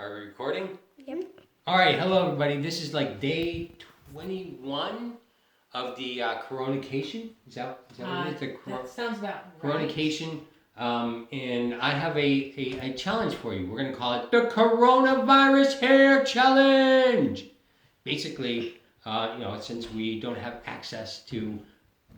Are we recording? Yep. All right, hello everybody. This is like day 21 of the Coron-a-cation. Is that what it is? That sounds about right. Coron-a-cation. And I have a challenge for you. We're going to call it the Coronavirus Hair Challenge. Basically, since we don't have access to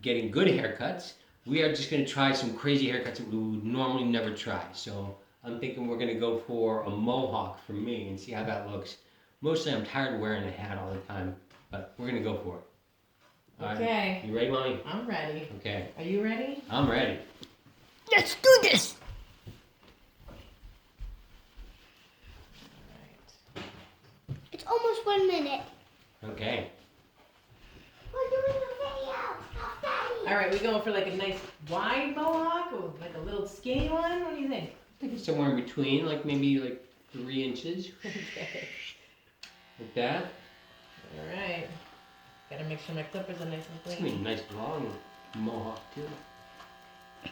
getting good haircuts, we are just going to try some crazy haircuts that we would normally never try. So I'm thinking we're going to go for a mohawk for me and see how that looks. Mostly I'm tired of wearing a hat all the time, but we're going to go for it. Okay. You ready, Mommy? I'm ready. Okay. Are you ready? I'm ready. Let's do this! Alright. It's almost 1 minute. Okay. We're doing a video. Alright, we going for like a nice wide mohawk or like a little skinny one? What do you think? I think it's somewhere in between, like maybe like 3 inches. Okay. Like that. Alright. Gotta make sure my clippers are nice and It's going to be a clean. nice long mohawk too.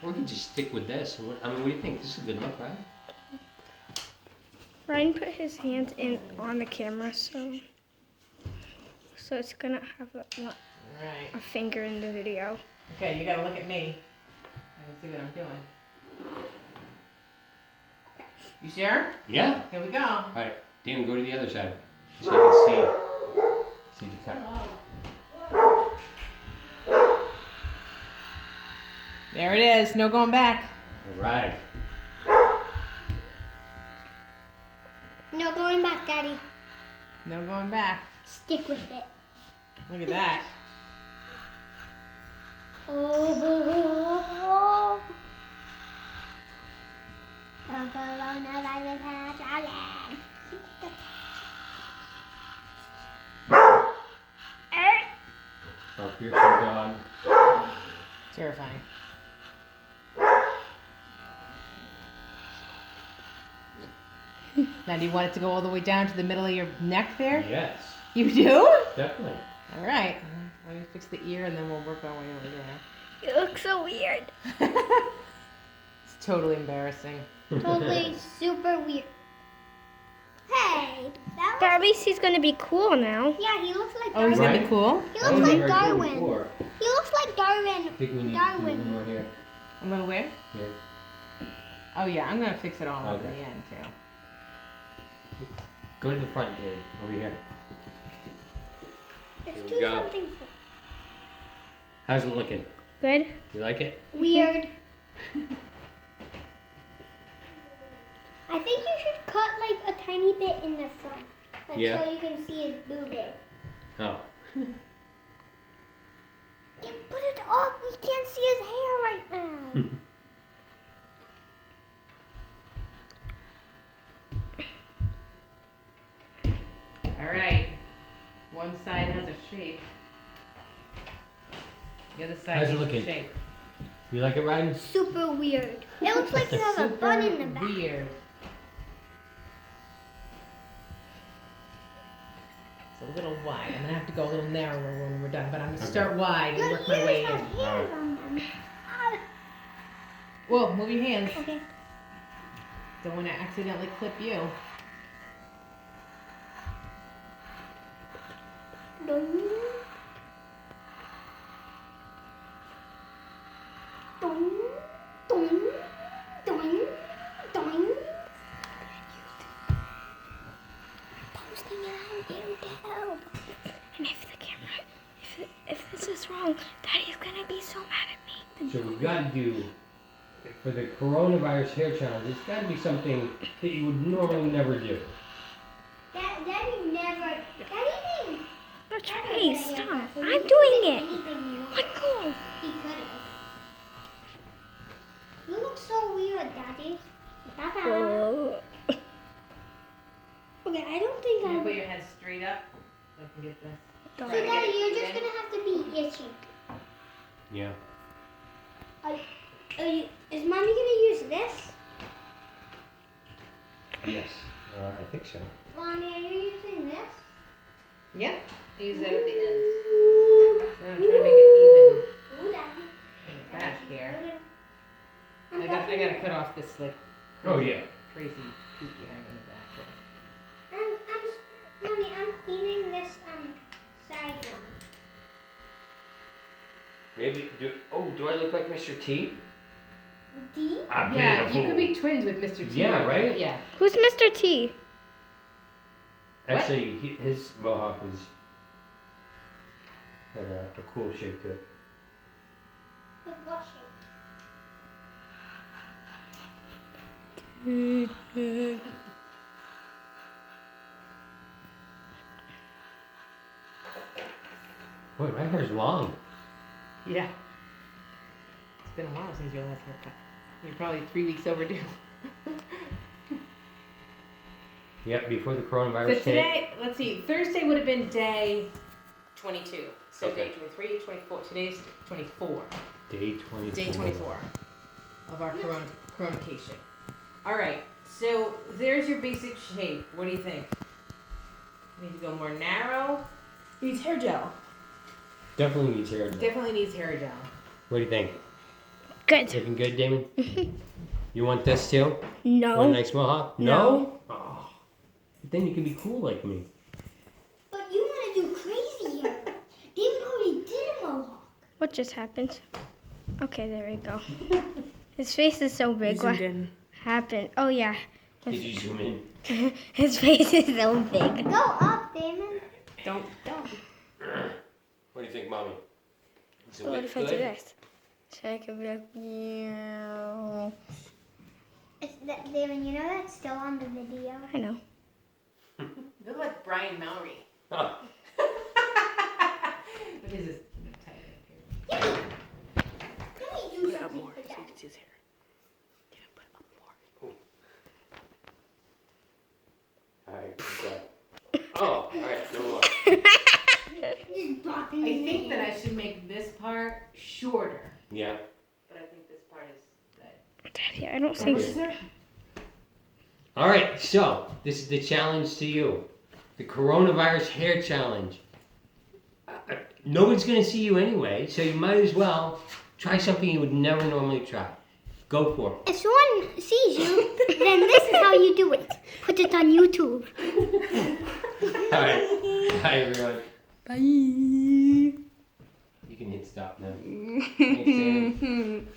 Or we could just stick with this. What do you think? This is a good look, right? Ryan put his hands in on the camera, so it's gonna have Alright. a finger in the video. Okay, you gotta look at me. I can see what I'm doing. You sure? Yeah. Here we go. All right, Dan, go to the other side so you can see the cut. There it is. No going back. All right. No going back, Daddy. No going back. Stick with it. Look at that. Oh. The coronavirus hair challenge. Oh, here's some dog. Terrifying. Now, do you want it to go all the way down to the middle of your neck there? Yes, You do? definitely. All right. Let me fix the ear and then we'll work our way over there. You look so weird. It's totally embarrassing. Totally super weird. Hey, but at least he's gonna be cool now. Yeah, he looks like Oh, he's Darwin. gonna be cool? He That looks was like very cool Darwin. before. He looks like Darwin. I think we need Darwin. one more here. A little where? Here. Oh yeah, I'm gonna fix it all up in Okay. the end too. Go to the front, Dave. Over here. Let's Here we do go. something How's it looking? good. You like it? Weird. I think you should cut like a tiny bit in the front, like, Yeah. so you can see his booty. Oh. Yeah, put it up. We can't see his hair right now. All right. One side has a shape. The other side How's it has looking? a shape. You like it, Ryan? Super weird. It looks like you have a bun in the back. Weird. It's a little wide. I'm gonna have to go a little narrower when we're done, but I'm gonna start wide and Your work my way ears have in. hairs on them. Whoa, move your hands. Okay. Don't want to accidentally clip you. Dong. Dong. Dong. Dong. Dong. Posting it on YouTube. And if the camera, if this is wrong, Daddy's gonna be so mad at me. So we've got to do, for the Coronavirus Hair Challenge, it's got to be something that you would normally never do. Daddy never. Daddy didn't. But Trey, stop. I'm doing it. Let go. He could have. You look so weird, Daddy. Oh. Okay, I don't think Can you I'm. put your head straight up so I can get this? So, Try to get Daddy, it you're just in. gonna have to be itchy. Yeah. Is Mommy gonna use this? Yes. I think so. Mommy, are you using this? Yeah. Use that at the ends. Now I'm trying to make it even Ooh, Daddy. in the back here. I'm I gotta cut off this like Oh, yeah. crazy peaky hair in the back there. Maybe do I look like Mr. T? D? I'm Yeah, beautiful. you could be twins with Mr. T. Yeah, right? Yeah. Who's Mr. T? Actually, his mohawk had a cool shape to it. With what shape? Boy, my hair's long. Yeah. It's been a while since your last haircut. You're probably 3 weeks overdue. Yep, before the So coronavirus hit. today, let's see, Thursday would have been day 22. So Okay. day 23, 24. Today's 24. Day 24. Day 24 of our Coron-a-cation. All right, so there's your basic shape. What do you think? Need to go more narrow? Needs hair gel. Definitely needs hair gel. Definitely needs hair gel. What do you think? Good. Looking good, Damon? You want this too? Want a No. nice mohawk? No. Oh. But then you can be cool like me. But you want to do crazy hair. David already did a mohawk. What just happened? Okay, there we go. His face is so big. What happened? Oh yeah. Did you zoom in? His face is so big. Go up, Damon. Don't. What do you think, Mommy? Does it What look if I do good? this? So I could be like, yeah. Damon, you know that's still on the video? I know. You look like Brian Mallory. Oh, What is this? Tie it up here. Let me do something for that. can see his hair. Yeah, put up more. alright, good. Oh, alright, no more. Just bopping I in think the that hair. I should make this part shorter. Yeah. But I think this part is good. Daddy, I don't Okay. think. Alright, so this is the challenge to you. The coronavirus hair challenge. Nobody's gonna see you anyway, so you might as well try something you would never normally try. Go for it. If someone sees you, then this is how you do it. Put it on YouTube. Alright. Bye everyone. Bye. You can hit stop now. Thanks, Sam.